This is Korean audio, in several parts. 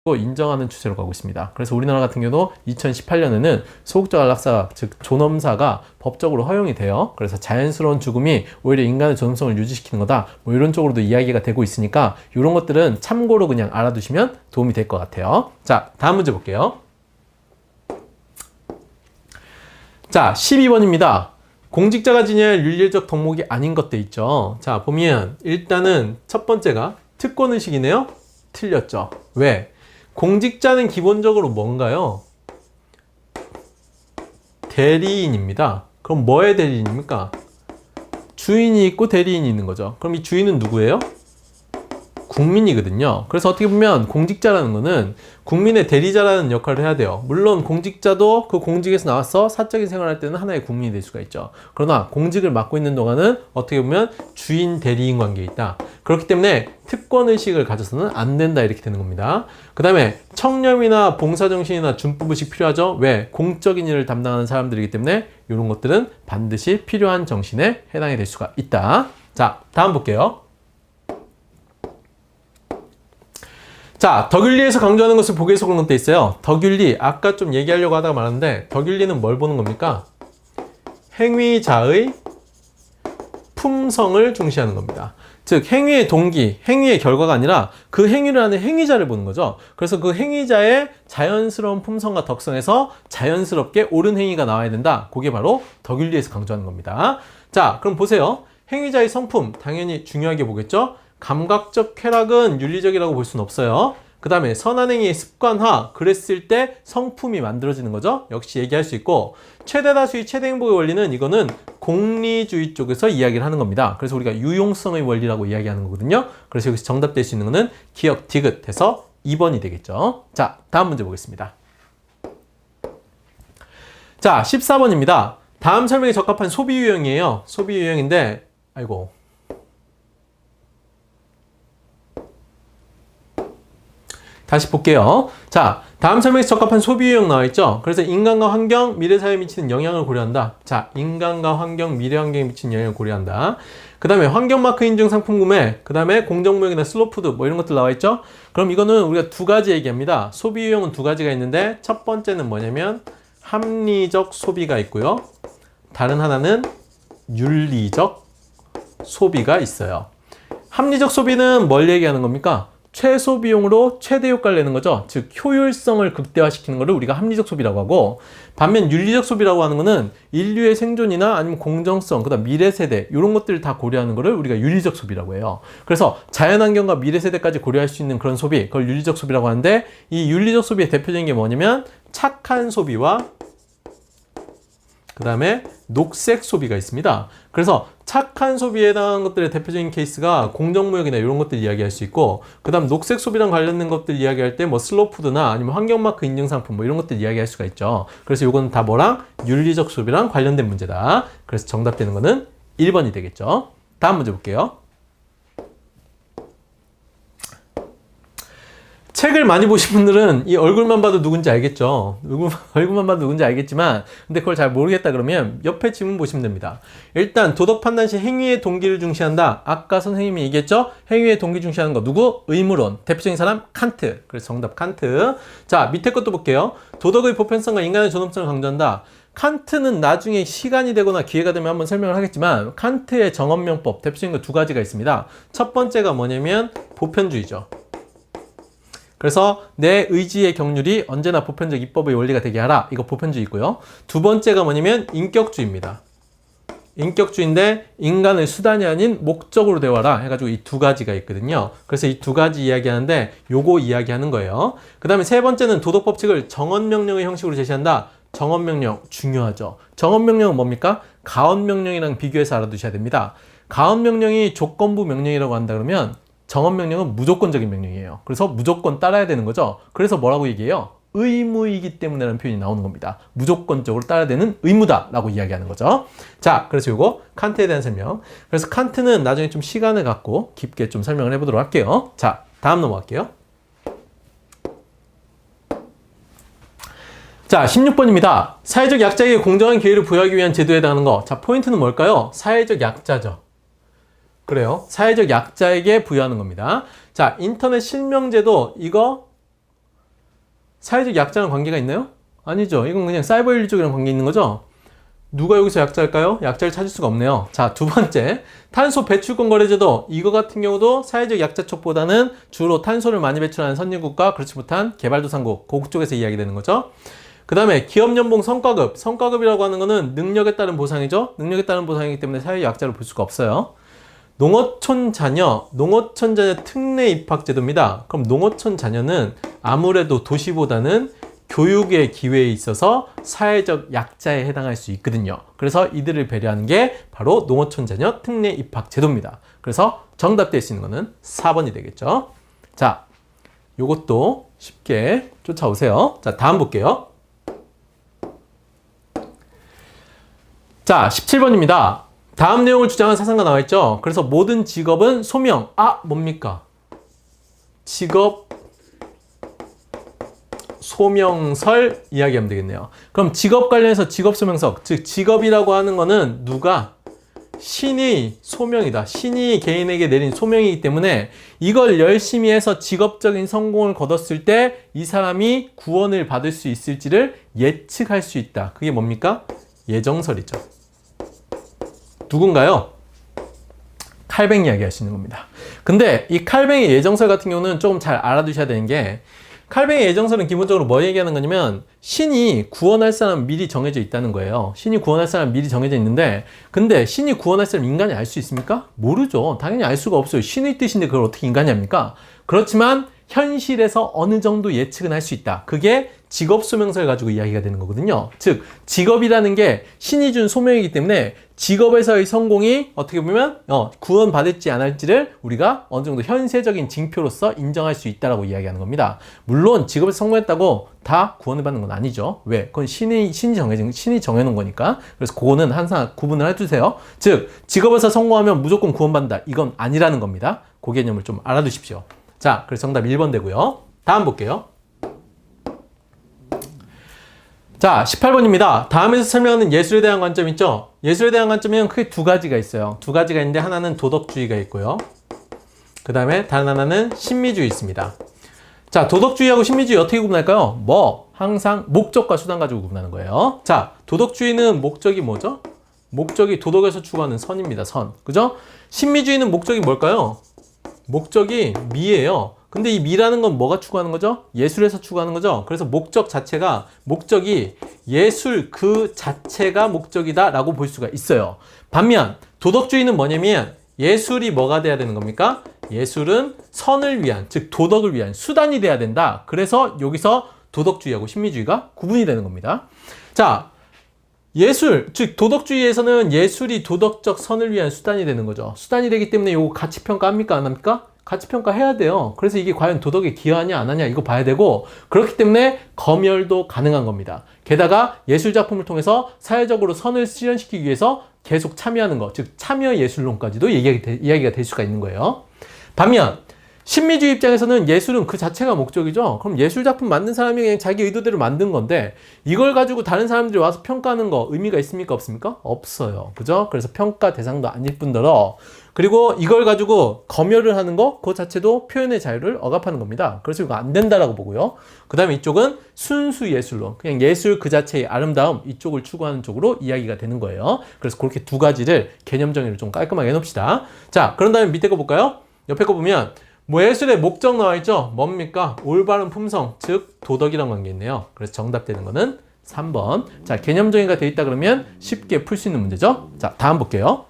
인정하는 추세로 가고 있습니다. 그래서 우리나라 같은 경우도 2018년에는 소극적 안락사, 즉 존엄사가 법적으로 허용이 돼요. 그래서 자연스러운 죽음이 오히려 인간의 존엄성을 유지시키는 거다. 뭐 이런 쪽으로도 이야기가 되고 있으니까 이런 것들은 참고로 그냥 알아두시면 도움이 될 것 같아요. 자, 다음 문제 볼게요. 자, 12번입니다. 공직자가 지녀야 할 윤리적 덕목이 아닌 것들 있죠. 자, 보면 일단은 첫 번째가 특권의식이네요. 틀렸죠. 왜? 공직자는 기본적으로 뭔가요? 대리인입니다. 그럼 뭐의 대리인입니까? 주인이 있고 대리인이 있는 거죠. 그럼 이 주인은 누구예요? 국민이거든요. 그래서 어떻게 보면 공직자라는 거는 국민의 대리자라는 역할을 해야 돼요. 물론 공직자도 그 공직에서 나와서 사적인 생활을 할 때는 하나의 국민이 될 수가 있죠. 그러나 공직을 맡고 있는 동안은 어떻게 보면 주인 대리인 관계에 있다. 그렇기 때문에 특권의식을 가져서는 안 된다, 이렇게 되는 겁니다. 그 다음에 청렴이나 봉사정신이나 준법의식 필요하죠. 왜? 공적인 일을 담당하는 사람들이기 때문에 이런 것들은 반드시 필요한 정신에 해당이 될 수가 있다. 자, 다음 볼게요. 자, 덕윤리에서 강조하는 것을 보기에서 그런 것도 있어요. 덕윤리, 아까 좀 얘기하려고 하다가 말았는데 덕윤리는 뭘 보는 겁니까? 행위자의 품성을 중시하는 겁니다. 즉 행위의 동기, 행위의 결과가 아니라 그 행위를 하는 행위자를 보는 거죠. 그래서 그 행위자의 자연스러운 품성과 덕성에서 자연스럽게 옳은 행위가 나와야 된다. 그게 바로 덕윤리에서 강조하는 겁니다. 자, 그럼 보세요. 행위자의 성품 당연히 중요하게 보겠죠. 감각적 쾌락은 윤리적이라고 볼 수는 없어요. 그 다음에 선한 행위의 습관화, 그랬을 때 성품이 만들어지는 거죠. 역시 얘기할 수 있고, 최대 다수의 최대 행복의 원리는 이거는 공리주의 쪽에서 이야기를 하는 겁니다. 그래서 우리가 유용성의 원리라고 이야기하는 거거든요. 그래서 여기서 정답될 수 있는 거는 기억 디귿해서 2번이 되겠죠. 자, 다음 문제 보겠습니다. 자, 14번입니다. 다음 설명에 적합한 소비 유형이에요. 소비 유형인데, 아이고. 다시 볼게요. 자, 다음 설명에서 적합한 소비 유형 나와 있죠. 그래서 인간과 환경, 미래 사회에 미치는 영향을 고려한다. 자, 인간과 환경, 미래 환경에 미치는 영향을 고려한다. 그 다음에 환경 마크 인증 상품 구매, 그 다음에 공정무역이나 슬로푸드 뭐 이런 것들 나와 있죠. 그럼 이거는 우리가 두 가지 얘기합니다. 소비 유형은 두 가지가 있는데 첫 번째는 뭐냐면 합리적 소비가 있고요. 다른 하나는 윤리적 소비가 있어요. 합리적 소비는 뭘 얘기하는 겁니까? 최소 비용으로 최대 효과를 내는 거죠. 즉 효율성을 극대화시키는 것을 우리가 합리적 소비라고 하고, 반면 윤리적 소비라고 하는 거는 인류의 생존이나 아니면 공정성, 그다음 미래 세대 이런 것들을 다 고려하는 것을 우리가 윤리적 소비라고 해요. 그래서 자연환경과 미래 세대까지 고려할 수 있는 그런 소비, 그걸 윤리적 소비라고 하는데, 이 윤리적 소비의 대표적인 게 뭐냐면 착한 소비와 그 다음에 녹색 소비가 있습니다. 그래서 착한 소비에 해당하는 것들의 대표적인 케이스가 공정무역이나 이런 것들 이야기할 수 있고, 그 다음 녹색 소비랑 관련된 것들 이야기할 때 뭐 슬로푸드나 아니면 환경마크 인증상품 뭐 이런 것들 이야기할 수가 있죠. 그래서 이건 다 뭐랑? 윤리적 소비랑 관련된 문제다. 그래서 정답되는 거는 1번이 되겠죠. 다음 문제 볼게요. 책을 많이 보신 분들은 이 얼굴만 봐도 누군지 알겠죠. 얼굴만 봐도 누군지 알겠지만, 근데 그걸 잘 모르겠다 그러면 옆에 지문 보시면 됩니다. 일단 도덕 판단 시 행위의 동기를 중시한다. 아까 선생님이 얘기했죠. 행위의 동기 중시하는 거 누구? 의무론. 대표적인 사람 칸트. 그래서 정답 칸트. 자, 밑에 것도 볼게요. 도덕의 보편성과 인간의 존엄성을 강조한다. 칸트는 나중에 시간이 되거나 기회가 되면 한번 설명을 하겠지만, 칸트의 정언명법 대표적인 거 두 가지가 있습니다. 첫 번째가 뭐냐면 보편주의죠. 그래서 내 의지의 경륜이 언제나 보편적 입법의 원리가 되게 하라. 이거 보편주의고요. 두 번째가 뭐냐면 인격주의입니다. 인격주의인데 인간의 수단이 아닌 목적으로 되어라 해가지고 이 두 가지가 있거든요. 그래서 이 두 가지 이야기하는데 요거 이야기하는 거예요. 그 다음에 세 번째는 도덕법칙을 정언명령의 형식으로 제시한다. 정언명령 중요하죠. 정언명령은 뭡니까? 가언명령이랑 비교해서 알아두셔야 됩니다. 가언명령이 조건부 명령이라고 한다 그러면 정언명령은 무조건적인 명령이에요. 그래서 무조건 따라야 되는 거죠. 그래서 뭐라고 얘기해요? 의무이기 때문에 라는 표현이 나오는 겁니다. 무조건적으로 따라야 되는 의무다 라고 이야기하는 거죠. 자, 그래서 요거 칸트에 대한 설명. 그래서 칸트는 나중에 좀 시간을 갖고 깊게 좀 설명을 해보도록 할게요. 자, 다음 넘어갈게요. 자, 16번입니다. 사회적 약자에게 공정한 기회를 부여하기 위한 제도에 해당하는 거. 자, 포인트는 뭘까요? 사회적 약자죠. 그래요. 사회적 약자에게 부여하는 겁니다. 자, 인터넷 실명제도 이거 사회적 약자랑 관계가 있나요? 아니죠. 이건 그냥 사이버 인류적이랑 관계 있는 거죠? 누가 여기서 약자일까요? 약자를 찾을 수가 없네요. 자, 두 번째. 탄소 배출권 거래제도. 이거 같은 경우도 사회적 약자 쪽보다는 주로 탄소를 많이 배출하는 선진국과 그렇지 못한 개발도상국, 고국 쪽에서 이야기되는 거죠. 그 다음에 기업연봉 성과급. 성과급이라고 하는 거는 능력에 따른 보상이죠. 능력에 따른 보상이기 때문에 사회적 약자를 볼 수가 없어요. 농어촌 자녀 특례 입학 제도입니다. 그럼 농어촌 자녀는 아무래도 도시보다는 교육의 기회에 있어서 사회적 약자에 해당할 수 있거든요. 그래서 이들을 배려하는 게 바로 농어촌 자녀 특례 입학 제도입니다. 그래서 정답 될 수 있는 거는 4번이 되겠죠. 자, 요것도 쉽게 쫓아오세요. 자, 다음 볼게요. 자, 17번입니다. 다음 내용을 주장한 사상가 나와 있죠. 그래서 모든 직업은 소명. 뭡니까? 직업 소명설 이야기하면 되겠네요. 그럼 직업 관련해서 직업 소명서, 즉 직업이라고 하는 거는 누가? 신의 소명이다. 신이 개인에게 내린 소명이기 때문에 이걸 열심히 해서 직업적인 성공을 거뒀을 때 이 사람이 구원을 받을 수 있을지를 예측할 수 있다. 그게 뭡니까? 예정설이죠. 누군가요? 칼뱅 이야기 하시는 겁니다. 근데 이 칼뱅의 예정설 같은 경우는 조금 잘 알아두셔야 되는 게, 칼뱅의 예정설은 기본적으로 뭐 얘기하는 거냐면 신이 구원할 사람 미리 정해져 있다는 거예요. 신이 구원할 사람 미리 정해져 있는데, 근데 신이 구원할 사람 인간이 알 수 있습니까? 모르죠. 당연히 알 수가 없어요. 신의 뜻인데 그걸 어떻게 인간이 합니까? 그렇지만 현실에서 어느 정도 예측은 할 수 있다. 그게 직업 소명서를 가지고 이야기가 되는 거거든요. 즉 직업이라는 게 신이 준 소명이기 때문에 직업에서의 성공이 어떻게 보면 구원받을지 안 할지를 우리가 어느 정도 현세적인 징표로서 인정할 수 있다라고 이야기하는 겁니다. 물론 직업에서 성공했다고 다 구원을 받는 건 아니죠. 왜? 그건 신이 정해놓은 거니까. 그래서 그거는 항상 구분을 해두세요. 즉 직업에서 성공하면 무조건 구원받는다. 이건 아니라는 겁니다. 그 개념을 좀 알아두십시오. 자, 그래서 정답 1번 되고요. 다음 볼게요. 자, 18번입니다. 다음에서 설명하는 예술에 대한 관점 있죠? 예술에 대한 관점은 크게 두 가지가 있어요. 두 가지가 있는데 하나는 도덕주의가 있고요. 그 다음에 다른 하나는 신미주의 있습니다. 자, 도덕주의하고 신미주의 어떻게 구분할까요? 항상 목적과 수단 가지고 구분하는 거예요. 자, 도덕주의는 목적이 뭐죠? 목적이 도덕에서 추구하는 선입니다. 선. 그죠? 신미주의는 목적이 뭘까요? 목적이 미예요. 근데 이 미라는 건 뭐가 추구하는 거죠? 예술에서 추구하는 거죠. 그래서 목적이 예술 그 자체가 목적이다 라고 볼 수가 있어요. 반면 도덕주의는 뭐냐면 예술이 뭐가 돼야 되는 겁니까? 예술은 선을 위한, 즉 도덕을 위한 수단이 돼야 된다. 그래서 여기서 도덕주의하고 신미주의가 구분이 되는 겁니다. 자, 예술, 즉 도덕주의에서는 예술이 도덕적 선을 위한 수단이 되는 거죠. 수단이 되기 때문에 이거 가치평가 합니까? 안 합니까? 가치평가 해야 돼요. 그래서 이게 과연 도덕에 기여하냐 안 하냐 이거 봐야 되고, 그렇기 때문에 검열도 가능한 겁니다. 게다가 예술작품을 통해서 사회적으로 선을 실현시키기 위해서 계속 참여하는 것, 즉 참여 예술론까지도 이야기가 될 수가 있는 거예요. 반면 신미주의 입장에서는 예술은 그 자체가 목적이죠. 그럼 예술작품 만든 사람이 그냥 자기 의도대로 만든 건데 이걸 가지고 다른 사람들이 와서 평가하는 거 의미가 있습니까? 없습니까? 없어요. 그죠? 그래서 평가 대상도 아닐 뿐더러, 그리고 이걸 가지고 검열을 하는 거 그 자체도 표현의 자유를 억압하는 겁니다. 그래서 이거 안 된다라고 보고요. 그 다음에 이쪽은 순수 예술론, 그냥 예술 그 자체의 아름다움, 이쪽을 추구하는 쪽으로 이야기가 되는 거예요. 그래서 그렇게 두 가지를 개념 정의를 좀 깔끔하게 해놓읍시다. 자, 그런 다음에 밑에 거 볼까요? 옆에 거 보면 예술의 목적 나와 있죠? 뭡니까? 올바른 품성, 즉 도덕이란 관계 있네요. 그래서 정답 되는 거는 3번. 자, 개념 정의가 돼 있다 그러면 쉽게 풀 수 있는 문제죠? 자, 다음 볼게요.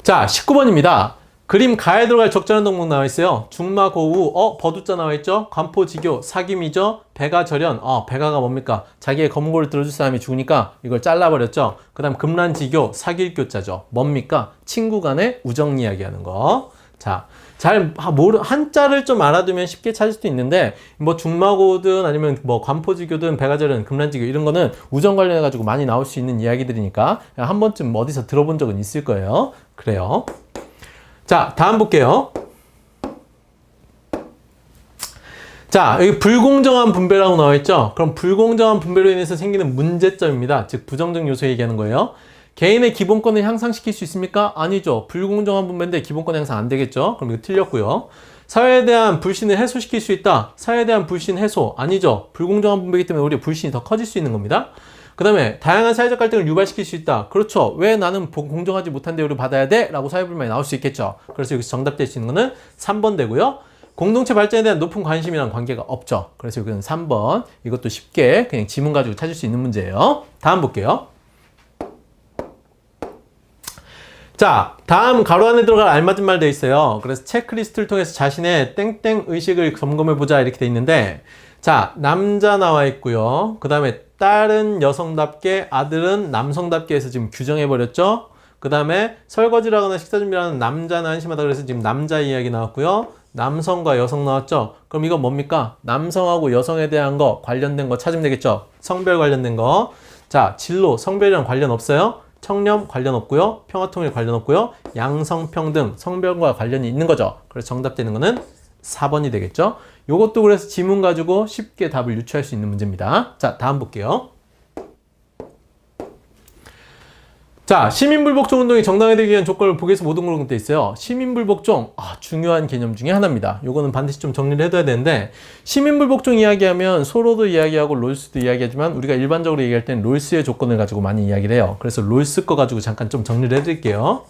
자, 19번입니다. 그림 가에 들어갈 적절한 덕목 나와 있어요. 중마고우, 버두자 나와 있죠? 관포지교, 사기미저, 배가절연. 배가가 뭡니까? 자기의 검고를 들어줄 사람이 죽으니까 이걸 잘라버렸죠. 그 다음 금란지교, 사길교자죠. 뭡니까? 친구 간의 우정 이야기하는 거. 자, 한자를 좀 알아두면 쉽게 찾을 수도 있는데, 중마고든 아니면 관포지교든 배가절연, 금란지교 이런 거는 우정 관련해가지고 많이 나올 수 있는 이야기들이니까 한 번쯤 어디서 들어본 적은 있을 거예요. 그래요. 자, 다음 볼게요. 자, 여기 불공정한 분배라고 나와 있죠? 그럼 불공정한 분배로 인해서 생기는 문제점입니다. 즉, 부정적 요소 얘기하는 거예요. 개인의 기본권을 향상시킬 수 있습니까? 아니죠. 불공정한 분배인데 기본권 향상 안 되겠죠? 그럼 이거 틀렸고요. 사회에 대한 불신을 해소시킬 수 있다. 사회에 대한 불신 해소 아니죠. 불공정한 분배이기 때문에 오히려 불신이 더 커질 수 있는 겁니다. 그 다음에 다양한 사회적 갈등을 유발시킬 수 있다. 그렇죠. 왜 나는 공정하지 못한 대우를 받아야 돼? 라고 사회불만이 나올 수 있겠죠. 그래서 여기서 정답 될 수 있는 거는 3번 되고요. 공동체 발전에 대한 높은 관심이랑 관계가 없죠. 그래서 여기는 3번. 이것도 쉽게 그냥 지문 가지고 찾을 수 있는 문제예요. 다음 볼게요. 자, 다음 가로 안에 들어갈 알맞은 말 돼 있어요. 그래서 체크리스트를 통해서 자신의 땡땡 의식을 점검해보자 이렇게 돼 있는데, 자, 남자 나와 있고요. 그 다음에 딸은 여성답게, 아들은 남성답게 해서 지금 규정해버렸죠. 그 다음에 설거지를 하거나 식사 준비를 하는 남자는 한심하다 그래서 지금 남자 이야기 나왔고요. 남성과 여성 나왔죠. 그럼 이건 뭡니까? 남성하고 여성에 대한 거 관련된 거 찾으면 되겠죠. 성별 관련된 거. 자, 진로, 성별이랑 관련 없어요. 청렴 관련 없고요. 평화통일 관련 없고요. 양성평등, 성별과 관련이 있는 거죠. 그래서 정답 되는 거는 4번이 되겠죠. 요것도 그래서 지문 가지고 쉽게 답을 유추할 수 있는 문제입니다. 자, 다음 볼게요. 자, 시민불복종 운동이 정당화되기 위한 조건을 보기에서 모든 걸로 돼 있어요. 시민불복종, 중요한 개념 중에 하나입니다. 요거는 반드시 좀 정리를 해둬야 되는데, 시민불복종 이야기하면 소로도 이야기하고 롤스도 이야기하지만 우리가 일반적으로 얘기할 땐 롤스의 조건을 가지고 많이 이야기를 해요. 그래서 롤스 거 가지고 잠깐 좀 정리를 해드릴게요.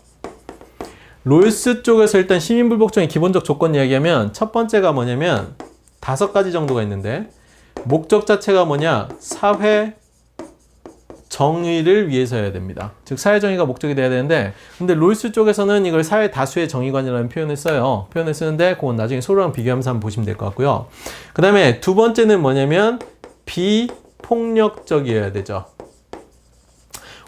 롤스 쪽에서 일단 시민불복종의 기본적 조건 이야기하면 첫 번째가 뭐냐면 5가지 정도가 있는데, 목적 자체가 뭐냐? 사회 정의를 위해서여야 됩니다. 즉 사회 정의가 목적이 돼야 되는데, 근데 롤스 쪽에서는 이걸 사회 다수의 정의관이라는 표현을 써요. 표현을 쓰는데 그건 나중에 소로랑 비교하면서 한번 보시면 될 것 같고요. 그 다음에 두 번째는 뭐냐면 비폭력적이어야 되죠.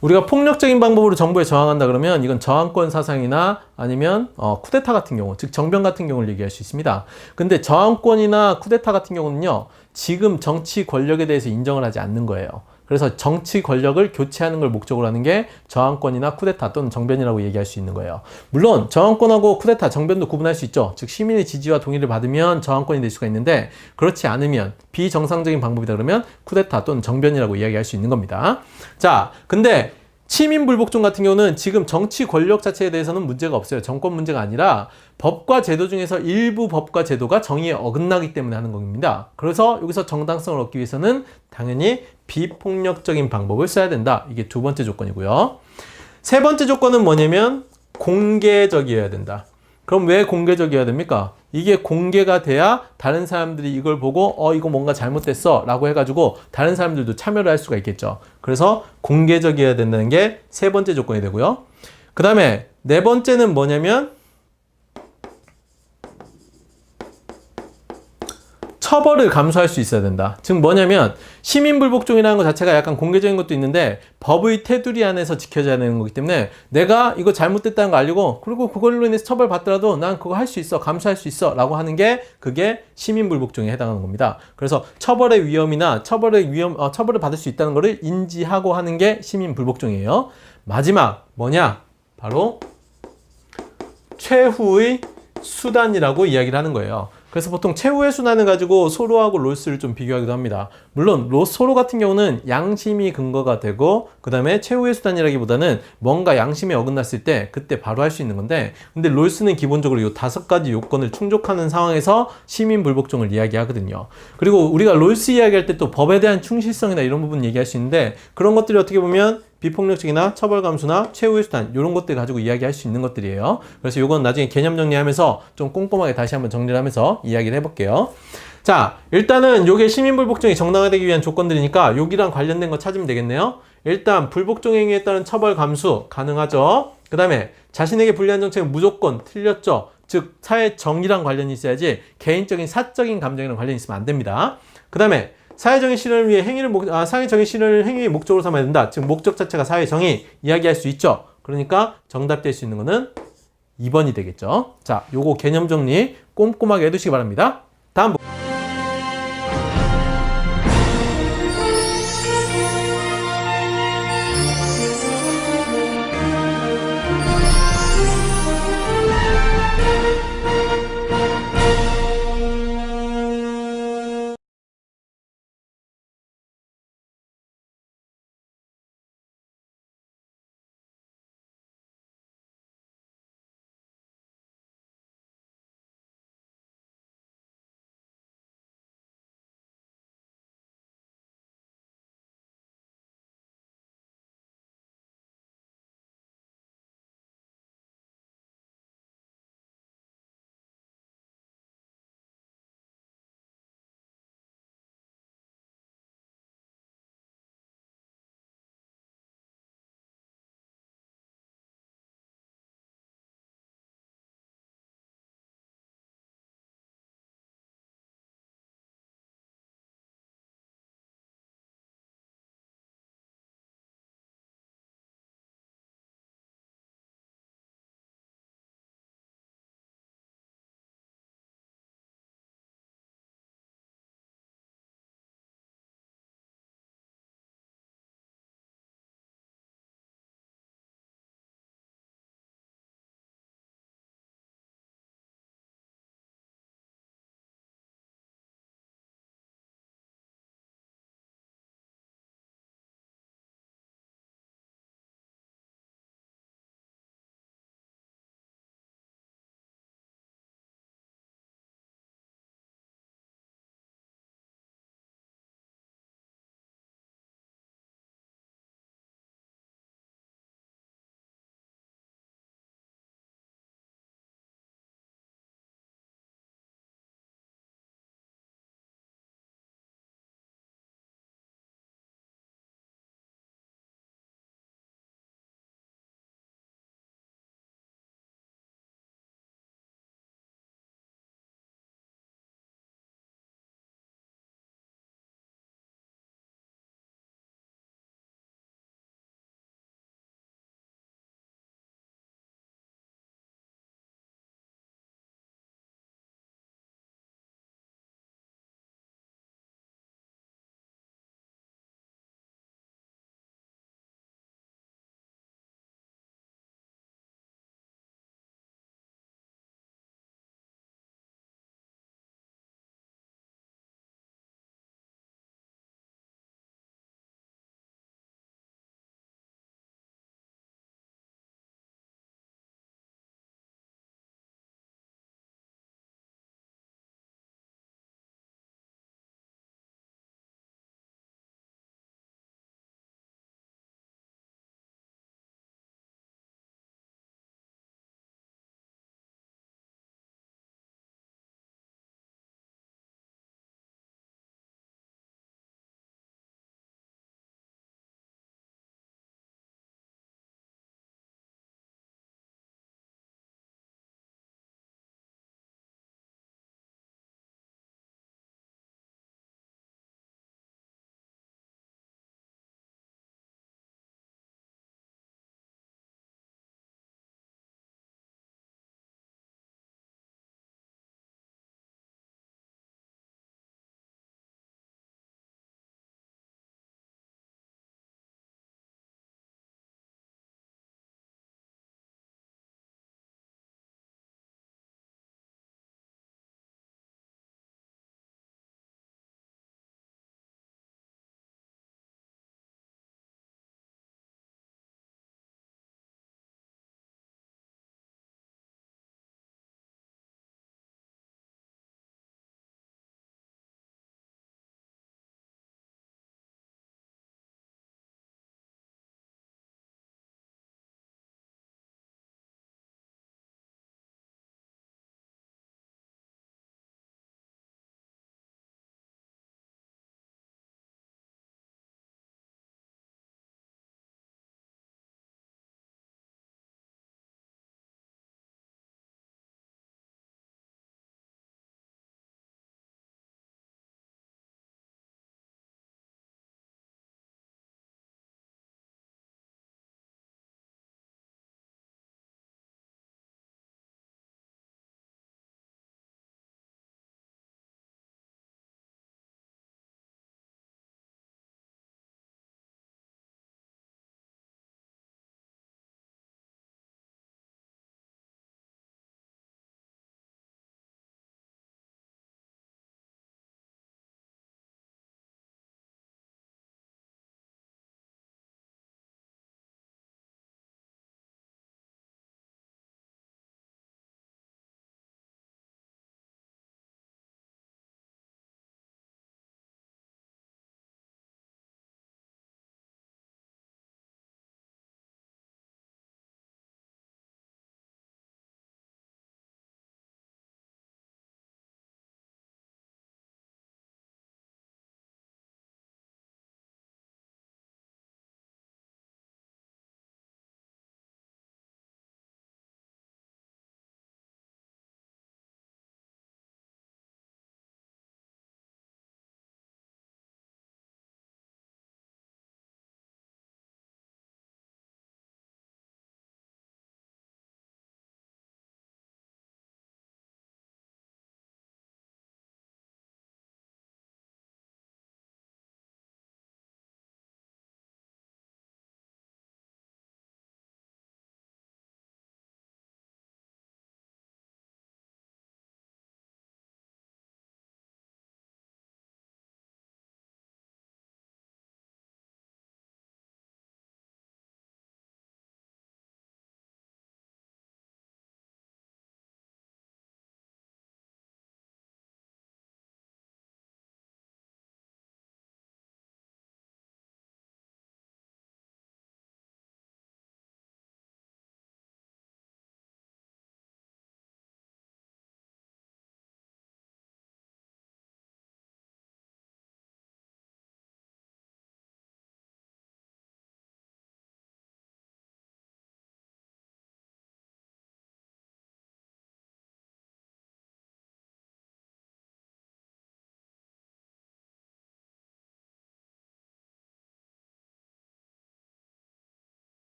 우리가 폭력적인 방법으로 정부에 저항한다 그러면 이건 저항권 사상이나 아니면 쿠데타 같은 경우, 즉 정변 같은 경우를 얘기할 수 있습니다. 근데 저항권이나 쿠데타 같은 경우는요, 지금 정치 권력에 대해서 인정을 하지 않는 거예요. 그래서 정치 권력을 교체하는 걸 목적으로 하는 게 저항권이나 쿠데타 또는 정변이라고 얘기할 수 있는 거예요. 물론 저항권하고 쿠데타, 정변도 구분할 수 있죠. 즉 시민의 지지와 동의를 받으면 저항권이 될 수가 있는데, 그렇지 않으면 비정상적인 방법이다 그러면 쿠데타 또는 정변이라고 이야기할 수 있는 겁니다. 자, 근데 시민불복종 같은 경우는 지금 정치 권력 자체에 대해서는 문제가 없어요. 정권 문제가 아니라 법과 제도 중에서 일부 법과 제도가 정의에 어긋나기 때문에 하는 겁니다. 그래서 여기서 정당성을 얻기 위해서는 당연히 비폭력적인 방법을 써야 된다. 이게 두 번째 조건이고요. 세 번째 조건은 뭐냐면 공개적이어야 된다. 그럼 왜 공개적이어야 됩니까? 이게 공개가 돼야 다른 사람들이 이걸 보고 이거 뭔가 잘못됐어 라고 해가지고 다른 사람들도 참여를 할 수가 있겠죠. 그래서 공개적이어야 된다는 게 세 번째 조건이 되고요. 그 다음에 네 번째는 뭐냐면 처벌을 감수할 수 있어야 된다. 즉 뭐냐면 시민불복종이라는 것 자체가 약간 공개적인 것도 있는데 법의 테두리 안에서 지켜져야 되는 거기 때문에 내가 이거 잘못됐다는 거 알고 그리고 그걸로 인해서 처벌받더라도 난 그거 할 수 있어, 감수할 수 있어 라고 하는 게 그게 시민불복종에 해당하는 겁니다. 그래서 처벌의 위험이나 처벌을 받을 수 있다는 것을 인지하고 하는 게 시민불복종이에요. 마지막 뭐냐? 바로 최후의 수단이라고 이야기를 하는 거예요. 그래서 보통 최후의 수단을 가지고 소로하고 롤스를 좀 비교하기도 합니다. 물론 소로 같은 경우는 양심이 근거가 되고 그 다음에 최후의 수단이라기보다는 뭔가 양심에 어긋났을 때 그때 바로 할 수 있는 건데, 근데 롤스는 기본적으로 이 5가지 요건을 충족하는 상황에서 시민불복종을 이야기하거든요. 그리고 우리가 롤스 이야기할 때 또 법에 대한 충실성이나 이런 부분 얘기할 수 있는데, 그런 것들이 어떻게 보면 비폭력적이나 처벌 감수나 최후의 수단 이런 것들 가지고 이야기할 수 있는 것들이에요. 그래서 이건 나중에 개념 정리하면서 좀 꼼꼼하게 다시 한번 정리를 하면서 이야기를 해볼게요. 자, 일단은 요게 시민불복종이 정당화되기 위한 조건들이니까 여기랑 관련된 거 찾으면 되겠네요. 일단 불복종 행위에 따른 처벌 감수 가능하죠. 그 다음에 자신에게 불리한 정책은 무조건 틀렸죠. 즉 사회 정의랑 관련이 있어야지 개인적인 사적인 감정이랑 관련이 있으면 안 됩니다. 그 다음에 사회정의 실현을 위해 사회정의 실현을 행위의 목적으로 삼아야 된다. 즉 목적 자체가 사회정의 이야기할 수 있죠. 그러니까 정답될 수 있는 거는 2번이 되겠죠. 자, 요거 개념 정리 꼼꼼하게 해두시기 바랍니다. 다음